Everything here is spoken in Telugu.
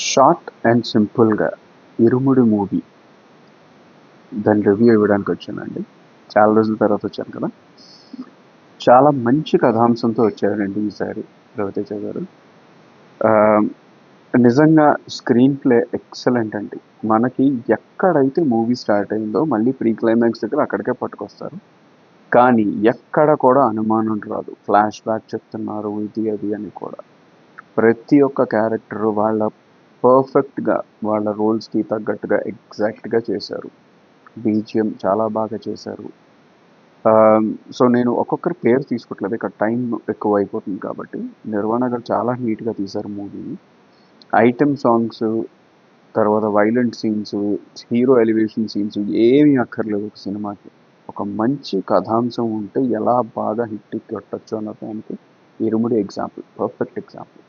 షార్ట్ అండ్ సింపుల్‌గా 'ఇరుముడి' మూవీ దాని రివ్యూ ఇవ్వడానికి వచ్చానండి. చాలా రోజుల తర్వాత వచ్చాను కదా! చాలా మంచి కథాంశంతో వచ్చారండి ఈసారి రవితేజ గారు. ఆహ్, నిజంగా స్క్రీన్ ప్లే ఎక్సలెంట్ అండి. మనకి ఎక్కడైతే మూవీ స్టార్ట్ అయిందో మళ్ళీ ప్రీ క్లైమాక్స్ దగ్గర అక్కడికే పట్టుకొస్తారు. కానీ ఎక్కడ కూడా అనుమానం రాదు. ఫ్లాష్ బ్యాక్ చెప్తున్నారు ఇది అది అని కూడా. ప్రతి ఒక్క క్యారెక్టరు వాళ్ళ పర్ఫెక్ట్‌గా వాళ్ళ రోల్స్‌కి తగ్గట్టుగా ఎగ్జాక్ట్‌గా చేశారు. బీజీఎం చాలా బాగా చేశారు. సో, నేను ఒక్కొక్కరి పేరు తీసుకోవట్లేదు. ఇక్కడ టైం ఎక్కువైపోతుంది కాబట్టి. 'నిర్వాణ' గారు చాలా నీట్‌గా తీశారు మూవీని. ఐటెమ్ సాంగ్స్, తర్వాత violent scenes, hero elevation scenes ఏమీ అక్కర్లేదు ఒక సినిమాకి. ఒక మంచి కథాంశం ఉంటే ఎలా బాగా హిట్ కొట్టొచ్చు అన్న దానికి 'ఇరుముడి' ఎగ్జాంపుల్. Perfect example.